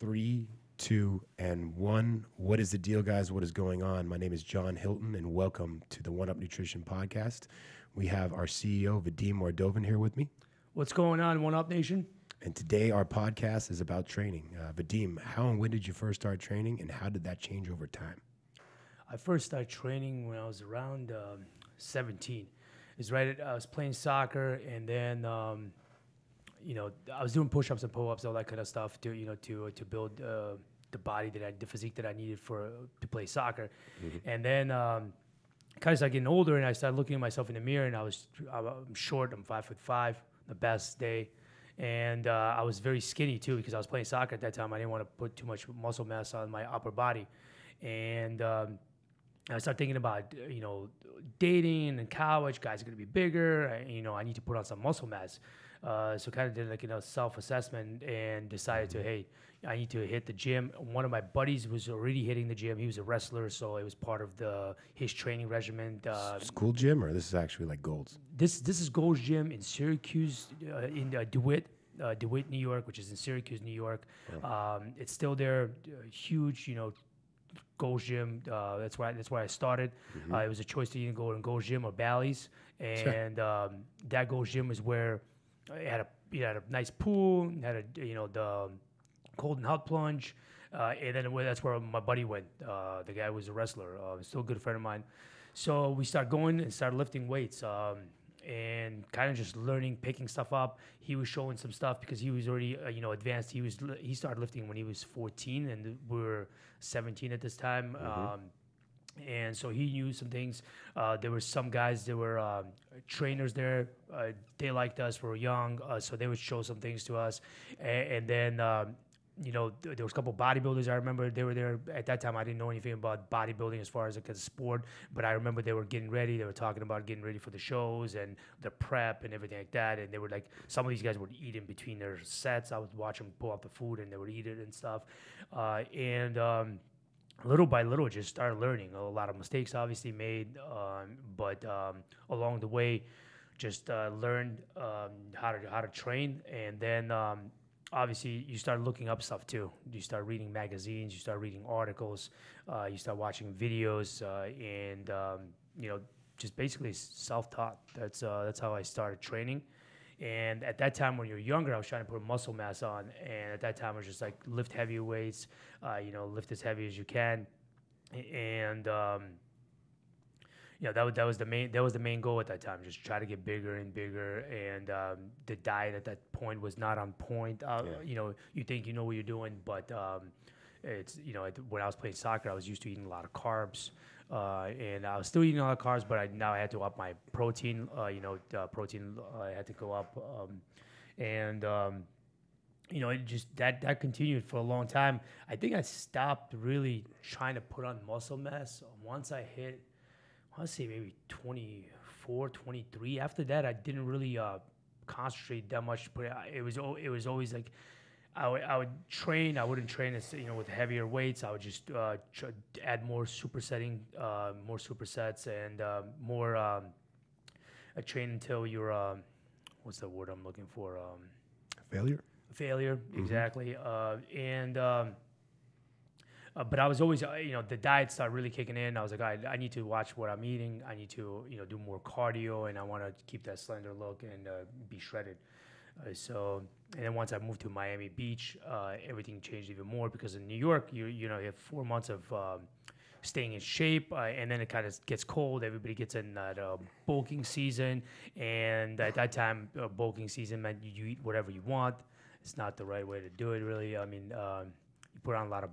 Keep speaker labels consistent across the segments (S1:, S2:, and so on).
S1: Three, two, and one. What is the deal, guys? What is going on? My name is John Hilton, and welcome to the One Up Nutrition podcast. We have our CEO, Vadim Mordovan, here with me.
S2: What's going on, One Up Nation?
S1: And today our podcast is about training. Vadim, how and when did you first start training, and how did that change over time?
S2: I first started training when I was around 17. It's right. I was playing soccer, and then I was doing push-ups and pull-ups, all that kind of stuff to build the body the physique that I needed to play soccer. Mm-hmm. And then kind of started getting older, and I started looking at myself in the mirror, and I'm short. I'm 5'5", the best day. And I was very skinny too because I was playing soccer at that time. I didn't want to put too much muscle mass on my upper body. And I started thinking about, dating and college. Guys are going to be bigger. I need to put on some muscle mass. So kind of did self-assessment and decided to, I need to hit the gym. One of my buddies was already hitting the gym. He was a wrestler, so it was part of his training regimen.
S1: School gym, or this is actually like Gold's?
S2: This is Gold's Gym in Syracuse, in DeWitt, New York, which is in Syracuse, New York. Oh. It's still there, huge, Gold's Gym. That's where I started. Mm-hmm. It was a choice to either go in Gold's Gym or Bally's, and that Gold's Gym is where it had a nice pool, had the cold and hot plunge, and then that's where my buddy went. The guy was a wrestler, still a good friend of mine. So we started going and started lifting weights, and kind of just learning, picking stuff up. He was showing some stuff because he was already advanced. He started lifting when he was 14, and we were 17 at this time. Mm-hmm. And so he knew some things. There were some guys, there were trainers there. They liked us. We were young, so they would show some things to us. And then, there was a couple bodybuilders. I remember they were there. At that time, I didn't know anything about bodybuilding as far as a sport, but I remember they were getting ready. They were talking about getting ready for the shows and the prep and everything like that. And they were like, some of these guys would eat in between their sets. I would watch them pull up the food, and they would eat it and stuff. Little by little, just started learning. A lot of mistakes obviously made, but along the way, just learned how to train. And then obviously you start looking up stuff too. You start reading magazines, you start reading articles, you start watching videos, and just basically self-taught. That's how I started training. And at that time, when you're younger, I was trying to put muscle mass on. And at that time, I was just like, lift heavy weights, lift as heavy as you can. And, that was the main goal at that time, just try to get bigger and bigger. And the diet at that point was not on point. You think you know what you're doing, but it's, when I was playing soccer, I was used to eating a lot of carbs. And I was still eating a lot of carbs, but now I had to up my protein. Protein I had to go up, it just that continued for a long time. I think I stopped really trying to put on muscle mass once I hit, I want to say maybe 24, 23. After that, I didn't really concentrate that much. But it was always like, I would train. I wouldn't train with heavier weights. I would just add more supersets, and more. Train until you're what's the word I'm looking for?
S1: Failure.
S2: Failure, mm-hmm. Exactly. But I was always, the diet started really kicking in. I was like, I need to watch what I'm eating. I need to, do more cardio, and I want to keep that slender look and be shredded. And then once I moved to Miami Beach, everything changed even more because in New York, you have 4 months of staying in shape, and then it kind of gets cold. Everybody gets in that bulking season, and at that time, bulking season meant you eat whatever you want. It's not the right way to do it, really. I mean, you put on a lot of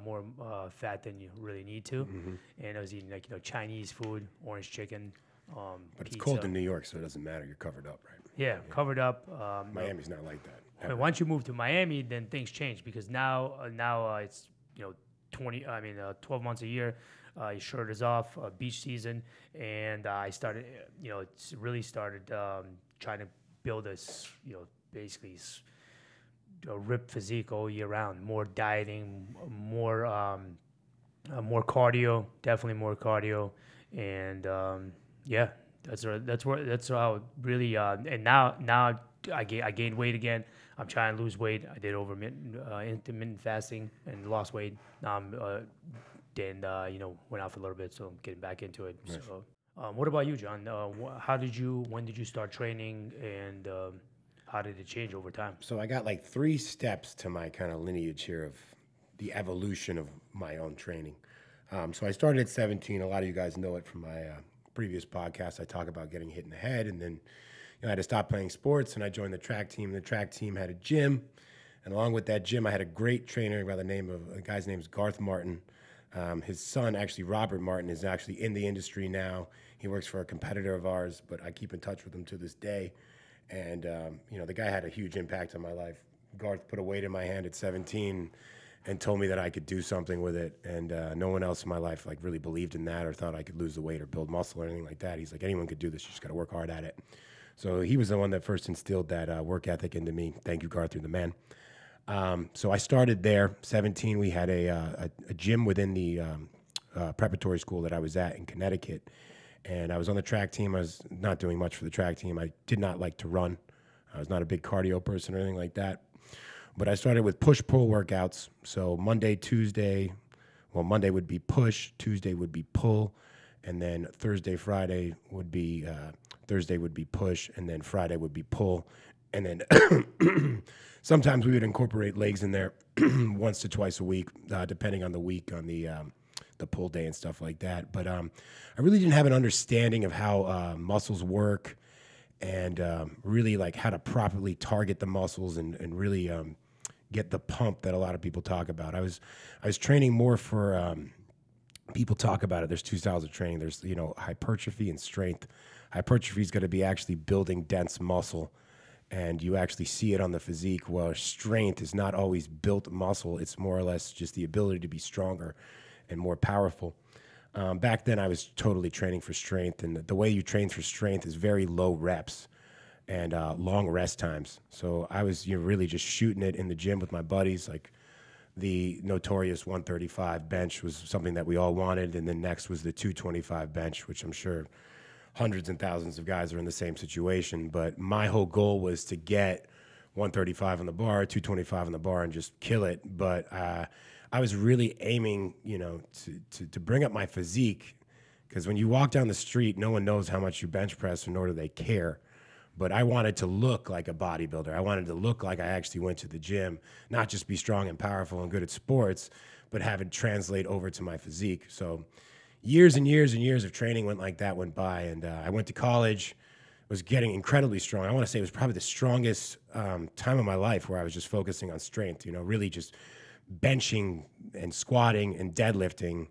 S2: more fat than you really need to, mm-hmm. And I was eating Chinese food, orange chicken.
S1: But
S2: pizza.
S1: It's cold in New York, so it doesn't matter. You're covered up, right?
S2: Yeah, covered up.
S1: Miami's not like that.
S2: I mean, once you move to Miami, then things change because now it's 12 months a year. Your shirt is off, beach season, and I started. It's really started trying to build this. Basically a ripped physique all year round. More dieting, more cardio, definitely more cardio, and that's how it really. And now I gained weight again. I'm trying to lose weight. I did intermittent fasting and lost weight. Now I'm went out for a little bit, so I'm getting back into it.
S1: Nice.
S2: So, what about you, John? When did you start training, and how did it change over time?
S1: So I got like 3 steps to my kind of lineage here of the evolution of my own training. So I started at 17. A lot of you guys know it from my previous podcast. I talk about getting hit in the head, and then I had to stop playing sports, and I joined the track team. The track team had a gym, and along with that gym, I had a great trainer by the name of a guy's name is Garth Martin. His son, actually Robert Martin, is actually in the industry now. He works for a competitor of ours, but I keep in touch with him to this day. And the guy had a huge impact on my life. Garth put a weight in my hand at 17 and told me that I could do something with it. And no one else in my life like really believed in that or thought I could lose the weight or build muscle or anything like that. He's like, anyone could do this. You just got to work hard at it. So he was the one that first instilled that work ethic into me. Thank you, Garth, you're the man. So I started there. 17, we had a gym within the preparatory school that I was at in Connecticut. And I was on the track team. I was not doing much for the track team. I did not like to run. I was not a big cardio person or anything like that. But I started with push-pull workouts. So Monday would be push, Tuesday would be pull, and then Thursday would be push, and then Friday would be pull. And then sometimes we would incorporate legs in there once to twice a week, depending on the week, on the pull day and stuff like that. But I really didn't have an understanding of how muscles work and really like how to properly target the muscles and really get the pump that a lot of people talk about. I was training more for people talk about it. There's 2 styles of training. There's hypertrophy and strength. Hypertrophy is going to be actually building dense muscle, and you actually see it on the physique. While strength is not always built muscle. It's more or less just the ability to be stronger and more powerful. Back then, I was totally training for strength, and the way you train for strength is very low reps and long rest times. So I was really just shooting it in the gym with my buddies. Like the notorious 135 bench was something that we all wanted, and then next was the 225 bench, which I'm sure hundreds and thousands of guys are in the same situation. But my whole goal was to get 135 on the bar, 225 on the bar, and just kill it. But I was really aiming, to bring up my physique, because when you walk down the street, no one knows how much you bench press, nor do they care. But I wanted to look like a bodybuilder. I wanted to look like I actually went to the gym, not just be strong and powerful and good at sports, but have it translate over to my physique. So years and years and years of training went by, and I went to college, was getting incredibly strong. I want to say it was probably the strongest time of my life where I was just focusing on strength, really just benching and squatting and deadlifting,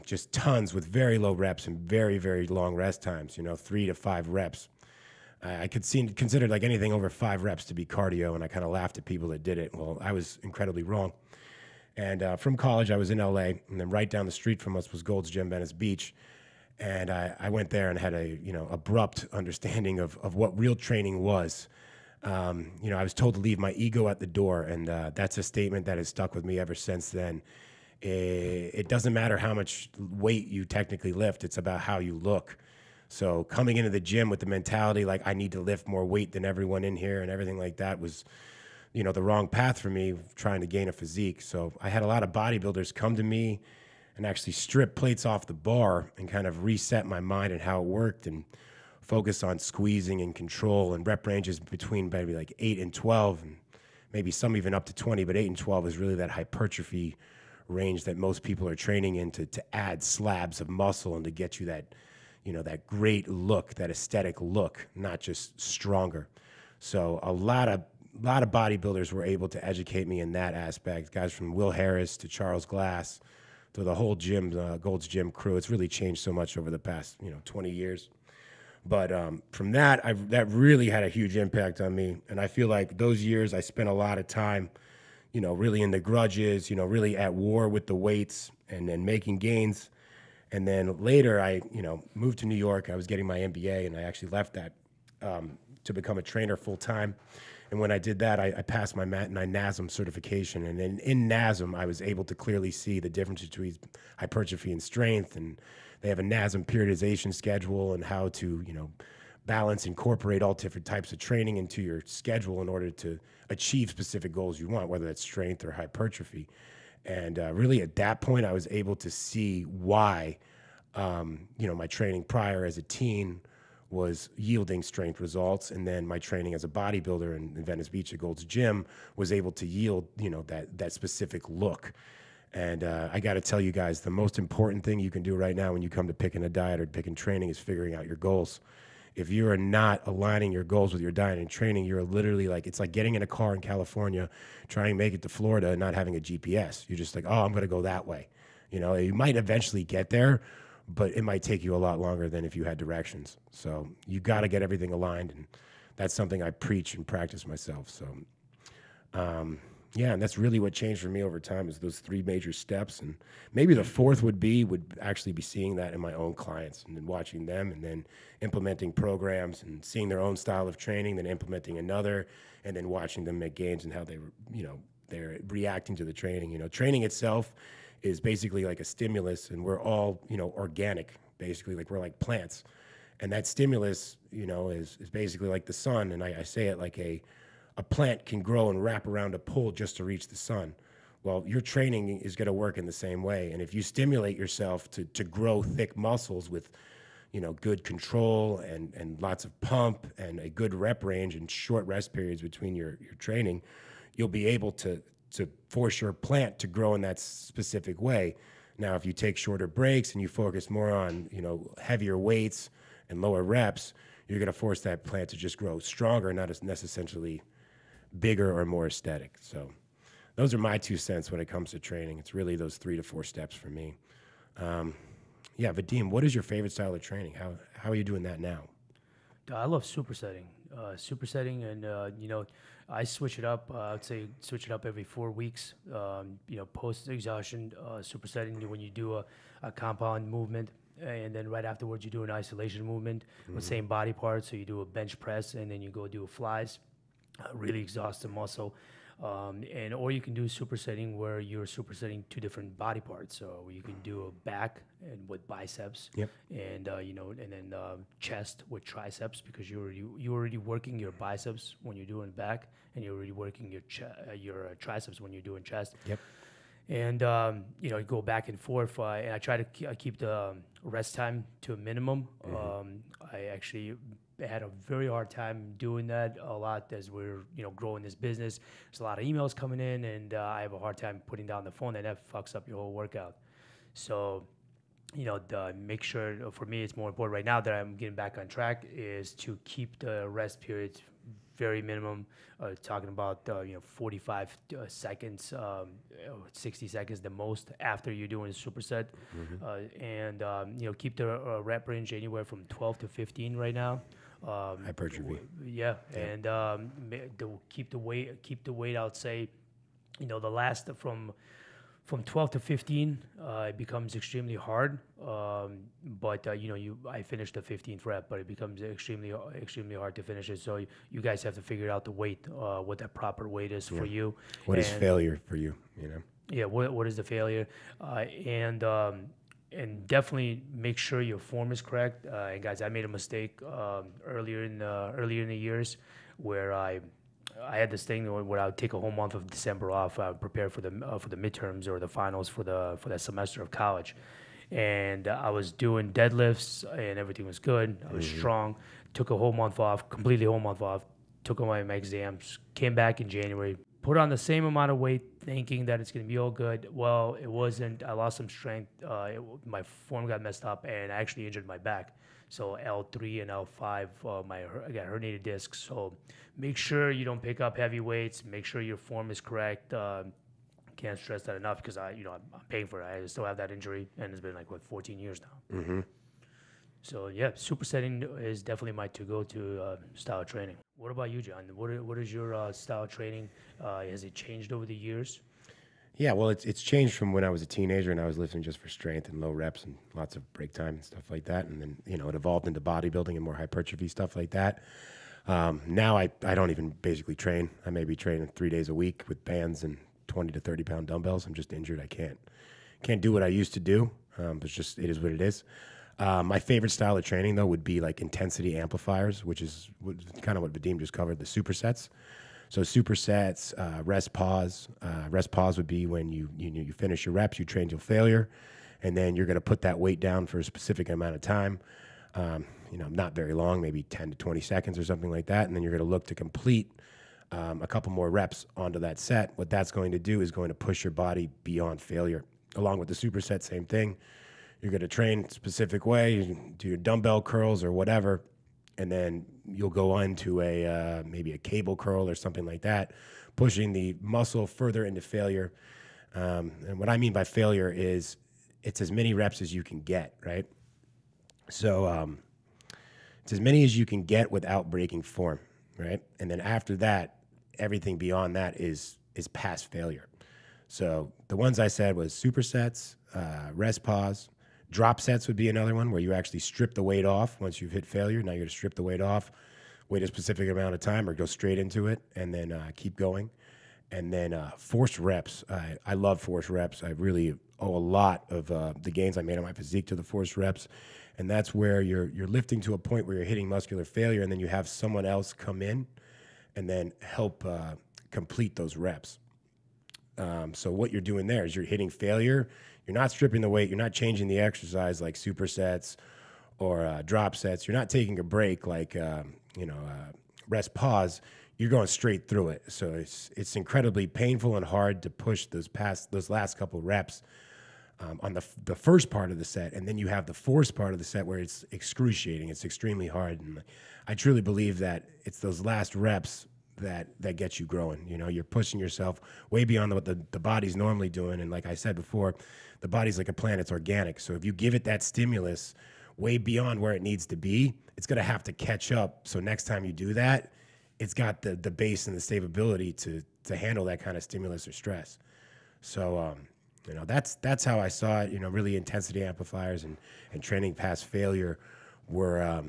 S1: just tons with very low reps and very, very long rest times, 3 to 5 reps. I considered like anything over 5 reps to be cardio, and I kind of laughed at people that did it. Well, I was incredibly wrong. And from college, I was in LA, and then right down the street from us was Gold's Gym, Venice Beach. And I went there and had a abrupt understanding of what real training was. I was told to leave my ego at the door, and that's a statement that has stuck with me ever since then. It doesn't matter how much weight you technically lift; it's about how you look. So coming into the gym with the mentality like I need to lift more weight than everyone in here and everything like that was, the wrong path for me trying to gain a physique. So I had a lot of bodybuilders come to me and actually strip plates off the bar and kind of reset my mind and how it worked and focus on squeezing and control and rep ranges between maybe like 8 and 12 and maybe some even up to 20, but 8 and 12 is really that hypertrophy range that most people are training in to add slabs of muscle and to get you that, that great look, that aesthetic look, not just stronger. So a lot of bodybuilders were able to educate me in that aspect. Guys from Will Harris to Charles Glass to the whole gym, Gold's Gym crew. It's really changed so much over the past, 20 years. But from that, that really had a huge impact on me. And I feel like those years I spent a lot of time, really in the grudges, really at war with the weights and then making gains. And then later I, moved to New York. I was getting my MBA, and I actually left that to become a trainer full time. And when I did that, I passed my NASM certification. And in NASM, I was able to clearly see the difference between hypertrophy and strength. And they have a NASM periodization schedule and how to, balance, incorporate all different types of training into your schedule in order to achieve specific goals you want, whether that's strength or hypertrophy. And really at that point, I was able to see why, my training prior as a teen was yielding strength results. And then my training as a bodybuilder in Venice Beach at Gold's Gym was able to yield, that specific look. And I got to tell you guys, the most important thing you can do right now when you come to picking a diet or picking training is figuring out your goals. If you are not aligning your goals with your diet and training, you're literally it's like getting in a car in California, trying to make it to Florida and not having a GPS. You're just like, oh, I'm going to go that way. You might eventually get there, but it might take you a lot longer than if you had directions. So you got to get everything aligned. And that's something I preach and practice myself. So, and that's really what changed for me over time is those 3 major steps. And maybe the 4th would actually be seeing that in my own clients and then watching them and then implementing programs and seeing their own style of training, then implementing another, and then watching them make gains and how they're reacting to the training. Training itself is basically like a stimulus, and we're all, organic, basically, like we're like plants. And that stimulus, is basically like the sun. And I say it like a plant can grow and wrap around a pole just to reach the sun. Well, your training is going to work in the same way. And if you stimulate yourself to grow thick muscles with, good control and lots of pump and a good rep range and short rest periods between your training, you'll be able to force your plant to grow in that specific way. Now, if you take shorter breaks and you focus more on, heavier weights and lower reps, you're going to force that plant to just grow stronger, not as necessarily bigger or more aesthetic. So those are my 2 cents when it comes to training. It's really those 3 to 4 steps for me. Vadim, what is your favorite style of training? How are you doing that now?
S2: I love supersetting. And I switch it up. I'd say switch it up every 4 weeks. Post exhaustion, supersetting when you do a compound movement, and then right afterwards you do an isolation movement with same body parts. So you do a bench press, and then you go do flies. Really exhaust the muscle. Or you can do supersetting where you're supersetting 2 different body parts. So you can do a back and with biceps, and then chest with triceps, because you're already working your biceps when you're doing back, and you're already working your triceps when you're doing chest. And you go back and forth. And I try to keep the rest time to a minimum. I actually had a very hard time doing that a lot as we're growing this business. There's a lot of emails coming in, and I have a hard time putting down the phone, and that fucks up your whole workout. So make sure, for me, it's more important right now that I'm getting back on track, is to keep the rest periods very minimum, talking about 45 seconds, 60 seconds the most after you're doing a superset, and keep the rep range anywhere from 12 to 15 right now.
S1: Hypertrophy.
S2: And keep the weight. I would say, the last from 12 to 15, it becomes extremely hard. But I finished the 15th rep, but it becomes extremely hard to finish it. So you guys have to figure out the weight, what that proper weight is for you.
S1: What is failure for you?
S2: Yeah. What is the failure? And definitely make sure your form is correct. And guys, I made a mistake earlier in the years where I had this thing where I would take a whole month of December off, prepare for the midterms or the finals for that semester of college, and I was doing deadlifts and everything was good. I was strong. Took a whole month off, completely whole month off. Took all my exams. Came back in January. Put on the same amount of weight, thinking that it's going to be all good. Well, it wasn't. I lost some strength. My form got messed up, and I actually injured my back. So L3 and L5, I got herniated discs. So make sure you don't pick up heavy weights. Make sure your form is correct. Can't stress that enough, because I'm paying for it. I still have that injury, and it's been 14 years now. So supersetting is definitely my to-go-to style of training. What about you, John? What is your style of training? Has it changed over the years?
S1: Yeah, well, it's changed from when I was a teenager and I was lifting just for strength and low reps and lots of break time and stuff like that. And then, it evolved into bodybuilding and more hypertrophy stuff like that. Now I don't even basically train. I may be training 3 days a week with bands and 20 to 30 pound dumbbells. I'm just injured. I can't do what I used to do. It is what it is. My favorite style of training, though, would be like intensity amplifiers, which is kind of what Vadim just covered, the supersets. So supersets, rest pause. Rest pause would be when you finish your reps, you train till failure, and then you're going to put that weight down for a specific amount of time. Not very long, maybe 10 to 20 seconds or something like that, and then you're going to look to complete a couple more reps onto that set. What that's going to do is going to push your body beyond failure. Along with the superset, same thing. You're going to train a specific way, you do your dumbbell curls or whatever, and then you'll go on to maybe a cable curl or something like that, pushing the muscle further into failure. And what I mean by failure is it's as many reps as you can get, right? So it's as many as you can get without breaking form, right? And then after that, everything beyond that is past failure. So the ones I said was supersets, rest pause. Drop sets would be another one where you actually strip the weight off once you've hit failure. Now you're going to strip the weight off, wait a specific amount of time or go straight into it, and then keep going. And then forced reps. I love forced reps. I really owe a lot of the gains I made on my physique to the forced reps. And that's where you're lifting to a point where you're hitting muscular failure, and then you have someone else come in and then help complete those reps. So what you're doing there is you're hitting failure. You're not stripping the weight. You're not changing the exercise like supersets or drop sets. You're not taking a break like rest pause. You're going straight through it. So it's incredibly painful and hard to push those last couple reps on the first part of the set, and then you have the forced part of the set where it's excruciating. It's extremely hard, and I truly believe that it's those last reps that gets you growing. You're pushing yourself way beyond what the body's normally doing. And like I said before, the body's like a plant, it's organic. So if you give it that stimulus way beyond where it needs to be, it's going to have to catch up. So next time you do that, it's got the base and the stability to handle that kind of stimulus or stress. So, that's how I saw it. Really intensity amplifiers and training past failure were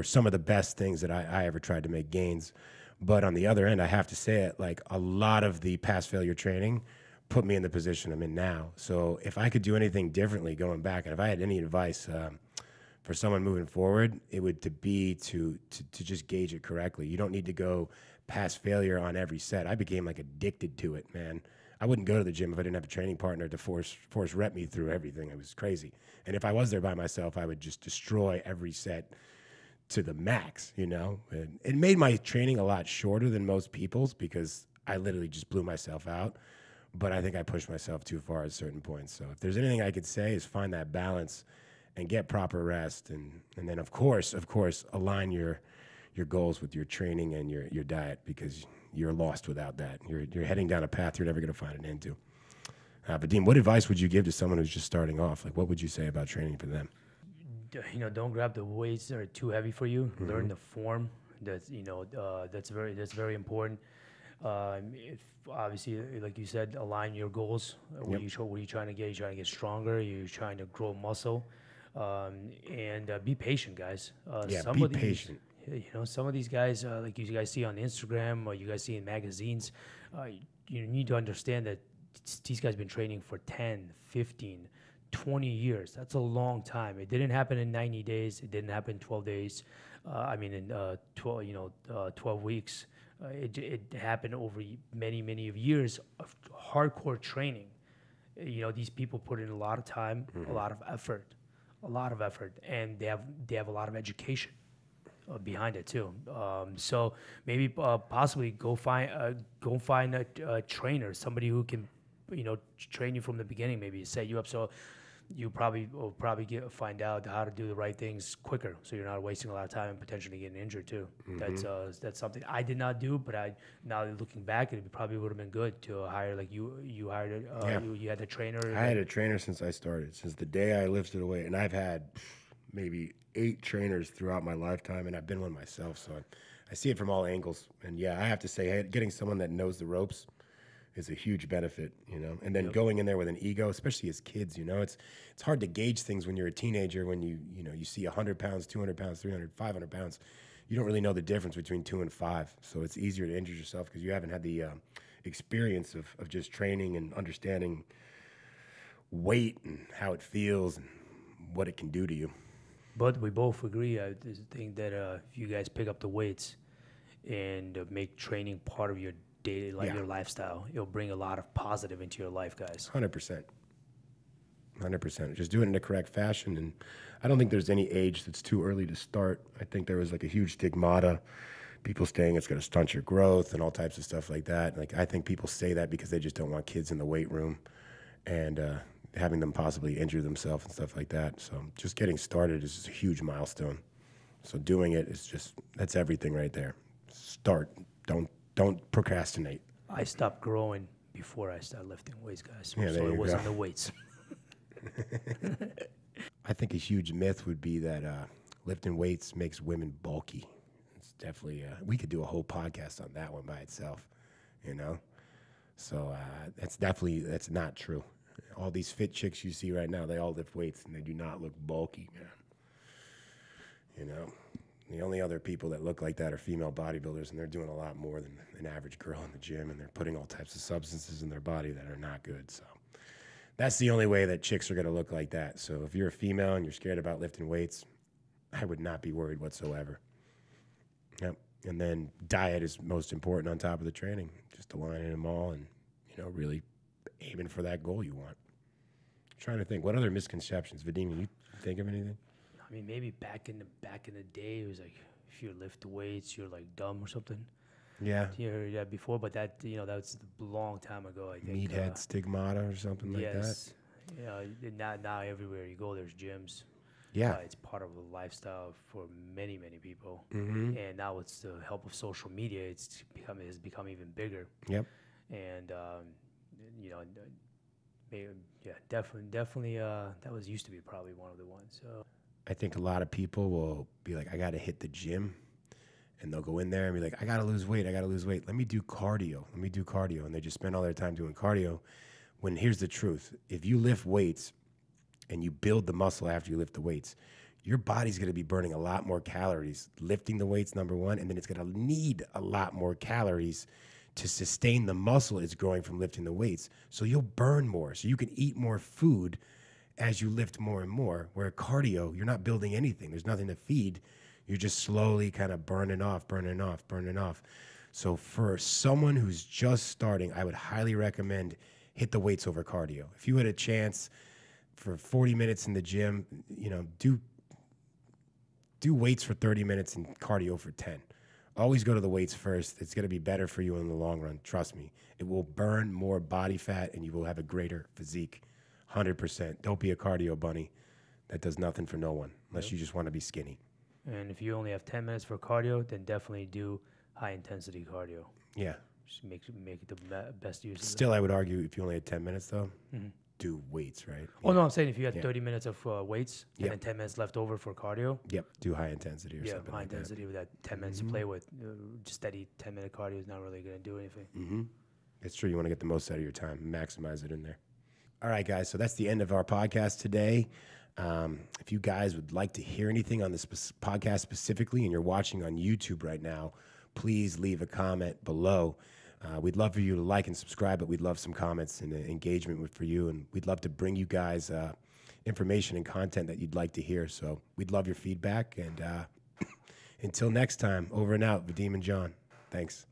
S1: some of the best things that I ever tried to make gains. But on the other end, I have to say it, like a lot of the past failure training put me in the position I'm in now. So if I could do anything differently going back, and if I had any advice for someone moving forward, it would be to just gauge it correctly. You don't need to go past failure on every set. I became like addicted to it, man. I wouldn't go to the gym if I didn't have a training partner to force rep me through everything. It was crazy. And if I was there by myself, I would just destroy every set to the max, And it made my training a lot shorter than most people's because I literally just blew myself out. But I think I pushed myself too far at certain points. So if there's anything I could say is find that balance and get proper rest. And then, of course, align your goals with your training and your diet, because you're lost without that. You're heading down a path you're never going to find an end to. Vadim, what advice would you give to someone who's just starting off? Like, what would you say about training for them?
S2: Don't grab the weights that are too heavy for you. Mm-hmm. Learn the form. That's very important. If obviously, like you said, align your goals. What are you trying to get? You're trying to get stronger. You're trying to grow muscle, and be patient, guys.
S1: Be patient.
S2: Some of these guys, like you guys see on Instagram or you guys see in magazines, you need to understand that these guys have been training for 10, 15, 20 years. That's a long time. It didn't happen in 90 days. It didn't happen in 12 days. In 12 weeks. It happened over many of years of hardcore training. These people put in a lot of time, mm-hmm. a lot of effort, and they have a lot of education behind it too. So maybe possibly go find a trainer, somebody who can train you from the beginning, maybe set you up so you will find out how to do the right things quicker, so you're not wasting a lot of time and potentially getting injured too. Mm-hmm. That's something I did not do, but now looking back, it probably would have been good to hire like you hired you had a trainer.
S1: I had a trainer since I started, since the day I lifted away, and I've had maybe 8 trainers throughout my lifetime, and I've been one myself, so I see it from all angles. And I have to say, getting someone that knows the ropes is a huge benefit, and then going in there with an ego, especially as kids, it's hard to gauge things when you're a teenager, when you see 100 pounds, 200 pounds, 300, 500 pounds, you don't really know the difference between 2 and 5. So it's easier to injure yourself because you haven't had the experience of just training and understanding weight and how it feels and what it can do to you.
S2: But we both agree. I think that if you guys pick up the weights and make training part of your daily life,
S1: Yeah.
S2: your lifestyle, it'll bring a lot of positive into your life, guys.
S1: 100%. 100%. Just do it in the correct fashion. And I don't think there's any age that's too early to start. I think there was like a huge stigmata. People saying it's going to stunt your growth and all types of stuff like that. Like, I think people say that because they just don't want kids in the weight room and having them possibly injure themselves and stuff like that. So just getting started is just a huge milestone. So doing it is just, that's everything right there. Start. Don't procrastinate.
S2: I stopped growing before I started lifting weights, guys.
S1: Yeah,
S2: So
S1: there
S2: it
S1: you
S2: wasn't
S1: go.
S2: the weights.
S1: I think a huge myth would be that lifting weights makes women bulky. It's definitely, we could do a whole podcast on that one by itself, you know? So that's not true. All these fit chicks you see right now, they all lift weights and they do not look bulky, man. You know? The only other people that look like that are female bodybuilders, and they're doing a lot more than an average girl in the gym, and they're putting all types of substances in their body that are not good. So that's the only way that chicks are going to look like that. So if you're a female and you're scared about lifting weights, I would not be worried whatsoever. Yep. And then diet is most important on top of the training. Just aligning them all and, really aiming for that goal you want. I'm trying to think, what other misconceptions? Vadim, you think of anything?
S2: I mean, maybe back in the day, it was like if you lift weights, you're like dumb or something.
S1: Yeah.
S2: You heard that before, but that that was a long time ago. I think.
S1: Meathead stigmata or something like that.
S2: Yes. Now everywhere you go, there's gyms.
S1: Yeah.
S2: It's part of the lifestyle for many people.
S1: Mm-hmm.
S2: And now with the help of social media, has become even bigger.
S1: Yep.
S2: And definitely. That was used to be probably one of the ones. So.
S1: I think a lot of people will be like, I got to hit the gym. And they'll go in there and be like, I got to lose weight. Let me do cardio. And they just spend all their time doing cardio. When here's the truth. If you lift weights and you build the muscle after you lift the weights, your body's going to be burning a lot more calories lifting the weights, number one. And then it's going to need a lot more calories to sustain the muscle it's growing from lifting the weights. So you'll burn more. So you can eat more food as you lift more and more. Where cardio, you're not building anything. There's nothing to feed. You're just slowly kind of burning off. So for someone who's just starting, I would highly recommend hit the weights over cardio. If you had a chance for 40 minutes in the gym, do weights for 30 minutes and cardio for 10. Always go to the weights first. It's going to be better for you in the long run. Trust me. It will burn more body fat and you will have a greater physique. 100%. Don't be a cardio bunny. That does nothing for no one unless you just want to be skinny.
S2: And if you only have 10 minutes for cardio, then definitely do high-intensity cardio.
S1: Yeah.
S2: Just make the best use of it.
S1: Still, I would argue if you only had 10 minutes, though, do weights, right?
S2: Oh, no, I'm saying if you had 30 minutes of weights and
S1: Yep.
S2: then 10 minutes left over for cardio.
S1: Yep. Do high intensity or something
S2: high
S1: like
S2: intensity with that 10 minutes to play with. Just steady 10-minute cardio is not really going to do anything.
S1: that. It's true. You want to get the most out of your time. Maximize it in there. All right, guys. So that's the end of our podcast today. If you guys would like to hear anything on this podcast specifically and you're watching on YouTube right now, please leave a comment below. We'd love for you to like and subscribe, but we'd love some comments and engagement for you. And we'd love to bring you guys information and content that you'd like to hear. So we'd love your feedback. And until next time, over and out, Vadim and John. Thanks.